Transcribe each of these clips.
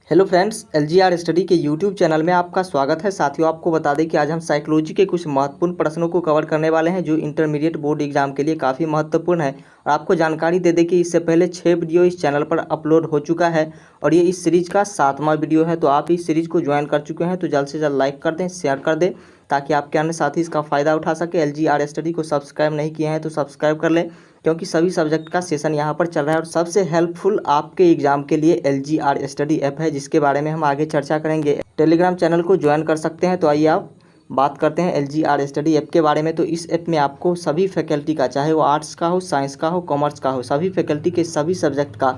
Hello friends, LGR study के YouTube channel में आपका स्वागत है। साथियों, आपको बता दें कि आज हम साइकोलॉजी के कुछ महत्वपूर्ण प्रश्नों को कवर करने वाले हैं जो इंटरमीडिएट बोर्ड एग्जाम के लिए काफ़ी महत्वपूर्ण है। और आपको जानकारी दे दें कि इससे पहले 6 वीडियो इस चैनल पर अपलोड हो चुका है और ये इस सीरीज़ का 7वां वीडियो है। तो आप इस सीरीज़ को ज्वाइन कर चुके हैं तो जल्द से जल्द लाइक कर दें, शेयर कर दें ताकि आपके अन्य साथी इसका फ़ायदा उठा सके। एलजीआर स्टडी को सब्सक्राइब नहीं किए हैं तो सब्सक्राइब कर लें क्योंकि सभी सब्जेक्ट का सेशन यहाँ पर चल रहा है और सबसे हेल्पफुल आपके एग्जाम के लिए एलजीआर स्टडी ऐप है जिसके बारे में हम आगे चर्चा करेंगे। टेलीग्राम चैनल को ज्वाइन कर सकते हैं। तो आइए आप बात करते हैं एलजीआर स्टडी ऐप के बारे में। तो इस ऐप में आपको सभी फैकल्टी का, चाहे वो आर्ट्स का हो, साइंस का हो, कॉमर्स का हो, सभी फैकल्टी के सभी सब्जेक्ट का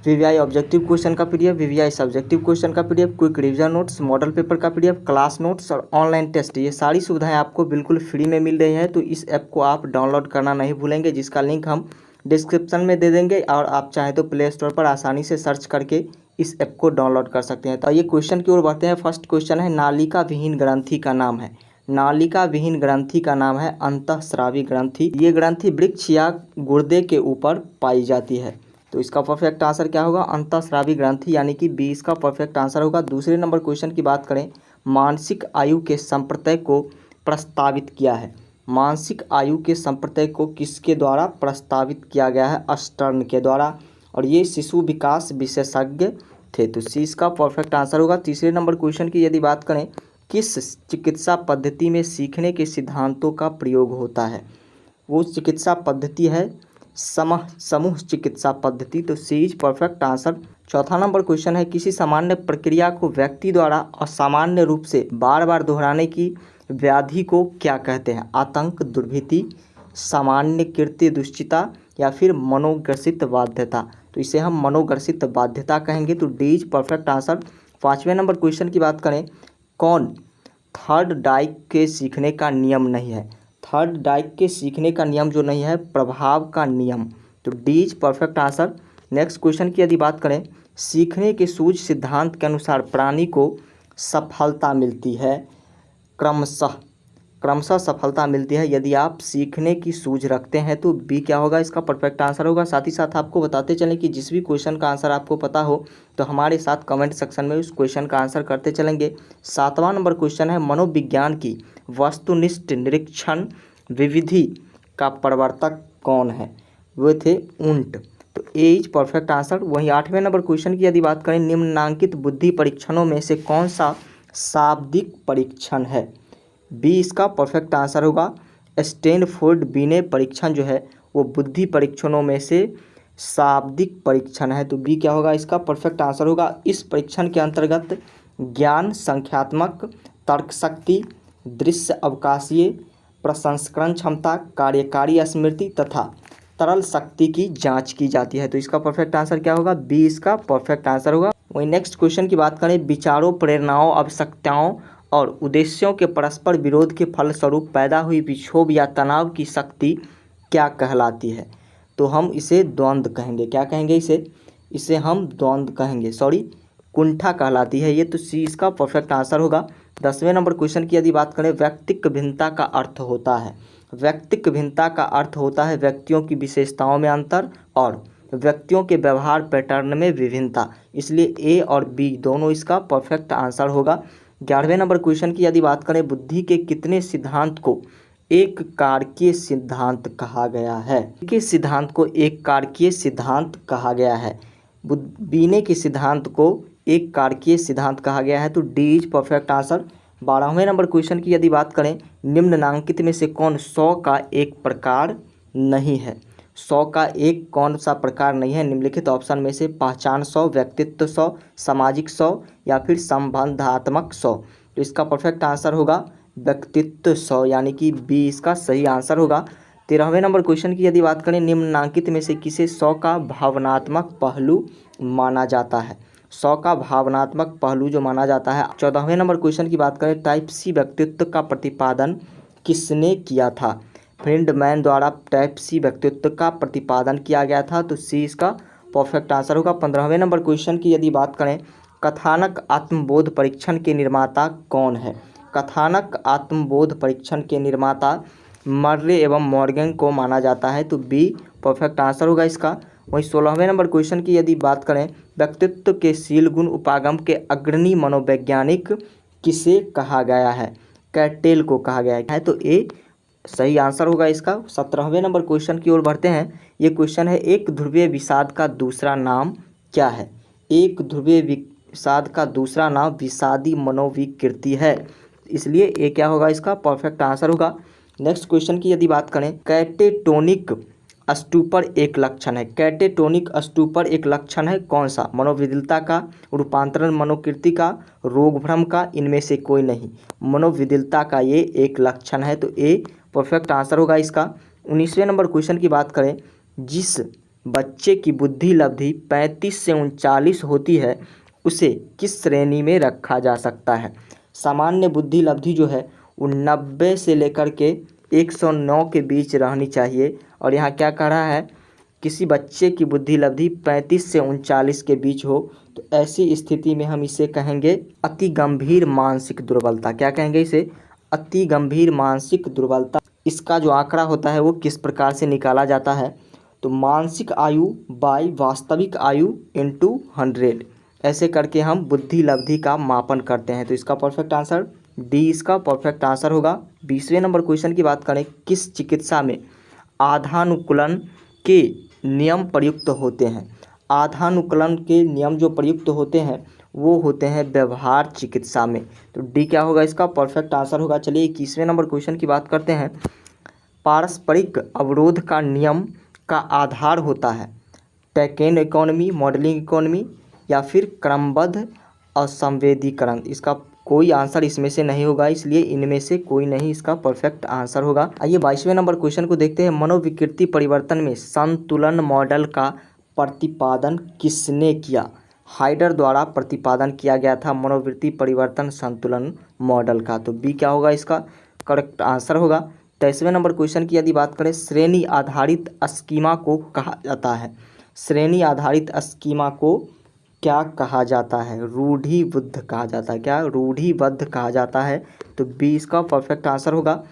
वीवीआई ऑब्जेक्टिव क्वेश्चन का पीडीएफ, वीवीआई सब्जेक्टिव क्वेश्चन का PDF, quick revision notes, model paper का पीडीएफ, क्लास नोट्स और ऑनलाइन टेस्ट, ये सारी सुविधाएं आपको बिल्कुल फ्री में मिल रही है। तो इस ऐप को आप डाउनलोड करना नहीं भूलेंगे जिसका लिंक हम डिस्क्रिप्शन में दे देंगे और आप चाहें तो प्ले स्टोर पर आसानी से सर्च करके इस ऐप को डाउनलोड कर सकते हैं। तो ये क्वेश्चन की ओर बढ़ते हैं। फर्स्ट क्वेश्चन है, नालिका विहीन ग्रंथि का नाम है। नालिका विहीन ग्रंथि का नाम है अंतःस्रावी ग्रंथि। ये ग्रंथि वृक्ष या गुर्दे के ऊपर पाई जाती है। तो इसका परफेक्ट आंसर क्या होगा? अंतःस्रावी ग्रंथि, यानी कि बी इसका परफेक्ट आंसर होगा। दूसरे नंबर क्वेश्चन की बात करें, मानसिक आयु के संप्रत्यय को प्रस्तावित किया है। मानसिक आयु के संप्रत्यय को किसके द्वारा प्रस्तावित किया गया है? अस्टर्न के द्वारा, और ये शिशु विकास विशेषज्ञ थे। तो सी इसका परफेक्ट आंसर होगा। तीसरे नंबर क्वेश्चन की यदि बात करें, किस चिकित्सा पद्धति में सीखने के सिद्धांतों का प्रयोग होता है? वो चिकित्सा पद्धति है समूह चिकित्सा पद्धति। तो सी इज परफेक्ट आंसर। चौथा नंबर क्वेश्चन है, किसी सामान्य प्रक्रिया को व्यक्ति द्वारा असामान्य रूप से बार बार दोहराने की व्याधि को क्या कहते हैं? आतंक, दुर्भीति, सामान्य कृत्य दुश्चिता या फिर मनोग्रसित बाध्यता। तो इसे हम मनोग्रसित बाध्यता कहेंगे। तो डी इज परफेक्ट आंसर। पाँचवें नंबर क्वेश्चन की बात करें, कौन थर्ड डाइक के सीखने का नियम नहीं है? थर्ड डाइक के सीखने का नियम जो नहीं है, प्रभाव का नियम। तो D is perfect answer. Next question की यदि बात करें, सीखने के सूझ सिद्धांत के अनुसार प्राणी को सफलता मिलती है क्रमशः सफलता मिलती है यदि आप सीखने की सूझ रखते हैं। तो बी क्या होगा? इसका परफेक्ट आंसर होगा। साथ ही साथ आपको बताते चलें कि जिस भी क्वेश्चन का आंसर आपको पता हो तो हमारे साथ कमेंट सेक्शन में उस क्वेश्चन का आंसर करते चलेंगे। 7वां नंबर क्वेश्चन है, मनोविज्ञान की वस्तुनिष्ठ निरीक्षण विविधि का प्रवर्तक कौन है? वे थे ऊंट। तो ए इज परफेक्ट आंसर। वहीं 8वें नंबर क्वेश्चन की यदि बात करें, निम्नलिखित बुद्धि परीक्षणों में से कौन सा शाब्दिक परीक्षण है? बी इसका परफेक्ट आंसर होगा। स्टैनफोर्ड बिने परीक्षण जो है वो बुद्धि परीक्षणों में से शाब्दिक परीक्षण है। तो बी क्या होगा? इसका परफेक्ट आंसर होगा। इस परीक्षण के अंतर्गत ज्ञान, संख्यात्मक, तर्क शक्ति, दृश्य अवकाशीय, प्रसंस्करण क्षमता, कार्यकारी स्मृति तथा तरल शक्ति की जांच की जाती है। तो इसका परफेक्ट आंसर क्या होगा? बी इसका परफेक्ट आंसर होगा। वहीं नेक्स्ट क्वेश्चन की बात करें, विचारों, प्रेरणाओं, आवश्यकताओं और उद्देश्यों के परस्पर विरोध के फलस्वरूप पैदा हुई विक्षोभ या तनाव की शक्ति क्या कहलाती है? तो हम इसे द्वंद्व कहेंगे। क्या कहेंगे इसे? इसे हम द्वंद्व कहेंगे, कुंठा कहलाती है ये। तो सी इसका परफेक्ट आंसर होगा। 10वें नंबर क्वेश्चन की यदि बात करें, व्यक्तिक भिन्नता का अर्थ होता है। व्यक्तिक भिन्नता का अर्थ होता है व्यक्तियों की विशेषताओं में अंतर और व्यक्तियों के व्यवहार पैटर्न में विभिन्नता। इसलिए ए और बी दोनों इसका परफेक्ट आंसर होगा। 11वें नंबर क्वेश्चन की यदि बात करें, बुद्धि के कितने सिद्धांत को एक कारकीय सिद्धांत कहा गया है? के सिद्धांत को एक कारकीय सिद्धांत कहा गया है। बीने के सिद्धांत को एक कारकीय सिद्धांत कहा गया है। तो डी इज परफेक्ट आंसर। 12वें नंबर क्वेश्चन की यदि बात करें, निम्नलिखित में से कौन 100 का एक प्रकार नहीं है? 100 का एक कौन सा प्रकार नहीं है? निम्नलिखित ऑप्शन में से पहचान 100, व्यक्तित्व 100, सामाजिक 100 या फिर संबंधात्मक 100। तो इसका परफेक्ट आंसर होगा व्यक्तित्व 100, यानी कि बी इसका सही आंसर होगा। 13वें नंबर क्वेश्चन की यदि बात करें, निम्नलिखित में से किसे 100 का भावनात्मक पहलू माना जाता है? 100 का भावनात्मक पहलू जो माना जाता है। 14वें नंबर क्वेश्चन की बात करें, टाइप सी व्यक्तित्व का प्रतिपादन किसने किया था? फ्रीडमैन द्वारा टाइप सी व्यक्तित्व का प्रतिपादन किया गया था। तो सी इसका परफेक्ट आंसर होगा। 15वें नंबर क्वेश्चन की यदि बात करें, कथानक आत्मबोध परीक्षण के निर्माता कौन है? कथानक आत्मबोध परीक्षण के निर्माता मर्रे एवं मॉर्गन को माना जाता है। तो बी परफेक्ट आंसर होगा इसका। वहीं 16वें नंबर क्वेश्चन की यदि बात करें, व्यक्तित्व के शील गुण उपागम के अग्रणी मनोवैज्ञानिक किसे कहा गया है? कैटेल को कहा गया है, तो ए सही आंसर होगा इसका। 17वें नंबर क्वेश्चन की ओर बढ़ते हैं। ये क्वेश्चन है, एक ध्रुवीय विषाद का दूसरा नाम क्या है? एक ध्रुवीय विषाद का दूसरा नाम विषादी मनोविकृति है, इसलिए ये क्या होगा इसका परफेक्ट आंसर होगा। नेक्स्ट क्वेश्चन की यदि बात करें, कैटेटोनिक स्टूपर एक लक्षण है। कैटेटोनिक स्टूपर एक लक्षण है कौन सा? मनोविदिलता का, रूपांतरण मनोकृति का, रोग भ्रम का, इनमें से कोई नहीं। मनोविदिलता का ये एक लक्षण है, तो ए परफेक्ट आंसर होगा इसका। 19वें नंबर क्वेश्चन की बात करें, जिस बच्चे की बुद्धि लब्धि 35 से 39 होती है उसे किस श्रेणी में रखा जा सकता है? सामान्य बुद्धि लब्धि जो है वो 90 से लेकर के 109 के बीच रहनी चाहिए, और यहाँ क्या कह रहा है, किसी बच्चे की बुद्धि लब्धि 35 से 39 के बीच हो, तो ऐसी स्थिति में हम इसे कहेंगे अति गंभीर मानसिक दुर्बलता। क्या कहेंगे इसे? अति गंभीर मानसिक दुर्बलता। इसका जो आंकड़ा होता है वो किस प्रकार से निकाला जाता है? तो मानसिक आयु बाय वास्तविक आयु इंटू 100, ऐसे करके हम बुद्धि लब्धि का मापन करते हैं, तो इसका परफेक्ट आंसर डी इसका परफेक्ट आंसर होगा। 20वें नंबर क्वेश्चन की बात करें, किस चिकित्सा में आधानुकूलन के नियम प्रयुक्त होते हैं? आधानुकूलन के नियम जो प्रयुक्त होते हैं वो होते हैं व्यवहार चिकित्सा में, तो डी क्या होगा इसका परफेक्ट आंसर होगा। चलिए 21वें नंबर क्वेश्चन की बात करते हैं। पारस्परिक अवरोध का नियम का आधार होता है टैकेन इकोनॉमी, मॉडलिंग इकोनॉमी या फिर क्रमबद्ध असंवेदीकरण। इसका कोई आंसर इसमें से नहीं होगा, इसलिए इनमें से कोई नहीं इसका परफेक्ट आंसर होगा। आइए 22वें नंबर क्वेश्चन को देखते हैं। मनोविकृति परिवर्तन में संतुलन मॉडल का प्रतिपादन किसने किया? हाइडर द्वारा प्रतिपादन किया गया था मनोवृत्ति परिवर्तन संतुलन मॉडल का, तो बी क्या होगा इसका करेक्ट आंसर होगा। 23वें नंबर क्वेश्चन की यदि बात करें, श्रेणी आधारित स्कीमा को कहा जाता है। श्रेणी आधारित स्कीमा को क्या कहा जाता है? रूढ़िबद्ध कहा जाता है। क्या? रूढ़िबद्ध कहा जाता है, तो बी इसका परफेक्ट आंसर होगा।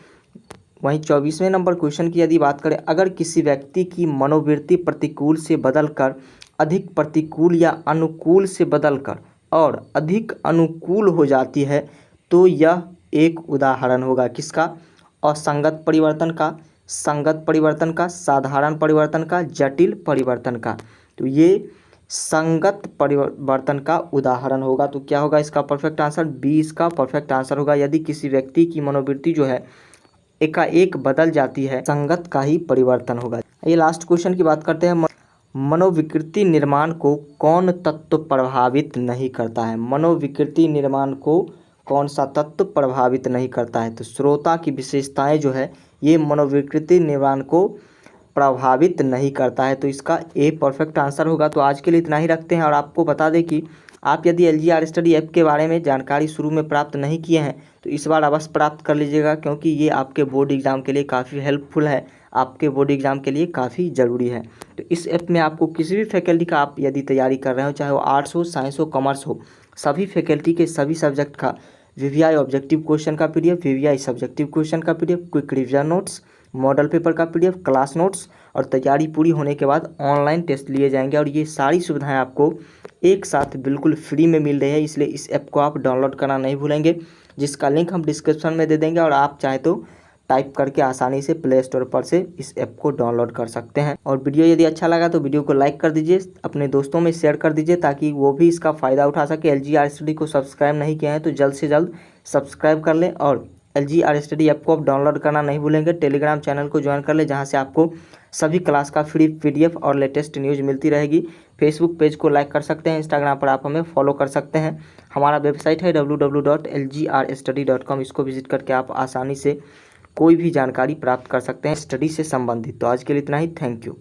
वहीं 24वें नंबर क्वेश्चन की यदि बात करें, अगर किसी व्यक्ति की मनोवृत्ति प्रतिकूल से बदलकर अधिक प्रतिकूल या अनुकूल से बदलकर और अधिक अनुकूल हो जाती है तो यह एक उदाहरण होगा किसका? असंगत परिवर्तन का, संगत परिवर्तन का, साधारण परिवर्तन का, जटिल परिवर्तन का, तो ये संगत परिवर्तन का उदाहरण होगा। तो क्या होगा इसका परफेक्ट आंसर? बी इसका परफेक्ट आंसर होगा। यदि किसी व्यक्ति की मनोवृत्ति जो है एकाएक बदल जाती है, संगत का ही परिवर्तन होगा। ये लास्ट क्वेश्चन की बात करते हैं। मनोविकृति निर्माण को कौन तत्व प्रभावित नहीं करता है? मनोविकृति निर्माण को कौन सा तत्व प्रभावित नहीं करता है? तो श्रोता की विशेषताएं जो है ये मनोविकृति निर्माण को प्रभावित नहीं करता है, तो इसका ए परफेक्ट आंसर होगा। तो आज के लिए इतना ही रखते हैं, और आपको बता दें कि आप यदि LGR स्टडी ऐप के बारे में जानकारी शुरू में प्राप्त नहीं किए हैं तो इस बार अवश्य प्राप्त कर लीजिएगा, क्योंकि ये आपके बोर्ड एग्ज़ाम के लिए काफ़ी हेल्पफुल है, आपके बोर्ड एग्ज़ाम के लिए काफ़ी ज़रूरी है। तो इस ऐप में आपको किसी भी फैकल्टी का आप यदि तैयारी कर रहे हो, चाहे वो आर्ट्स हो, साइंस हो, कॉमर्स हो, सभी फैकल्टी के सभी सब्जेक्ट का VVI ऑब्जेक्टिव क्वेश्चन का PDF, VVI सब्जेक्टिव क्वेश्चन का PDF, quick revision notes, model paper का PDF, क्लास नोट्स, और तैयारी पूरी होने के बाद ऑनलाइन टेस्ट लिए जाएंगे, और ये सारी सुविधाएं आपको एक साथ बिल्कुल फ्री में मिल रही है, इसलिए इस ऐप को आप डाउनलोड करना नहीं भूलेंगे, जिसका लिंक हम डिस्क्रिप्शन में दे देंगे, और आप चाहे तो टाइप करके आसानी से प्ले स्टोर पर से इस ऐप को डाउनलोड कर सकते हैं। और वीडियो यदि अच्छा लगा तो वीडियो को लाइक कर दीजिए, अपने दोस्तों में शेयर कर दीजिए, ताकि वो भी इसका फ़ायदा उठा सके। LGR स्टडी को सब्सक्राइब नहीं किया है तो जल्द से जल्द सब्सक्राइब कर लें, और LGR स्टडी ऐप को आप डाउनलोड करना नहीं भूलेंगे। टेलीग्राम चैनल को ज्वाइन कर लें, जहाँ से आपको सभी क्लास का फ्री PDF और लेटेस्ट न्यूज़ मिलती रहेगी। फेसबुक पेज को लाइक कर सकते हैं, इंस्टाग्राम पर आप हमें फॉलो कर सकते हैं। हमारा वेबसाइट है www.lgrstudy.com, इसको विजिट करके आप आसानी से कोई भी जानकारी प्राप्त कर सकते हैं स्टडी से संबंधित। तो आज के लिए इतना ही, थैंक यू।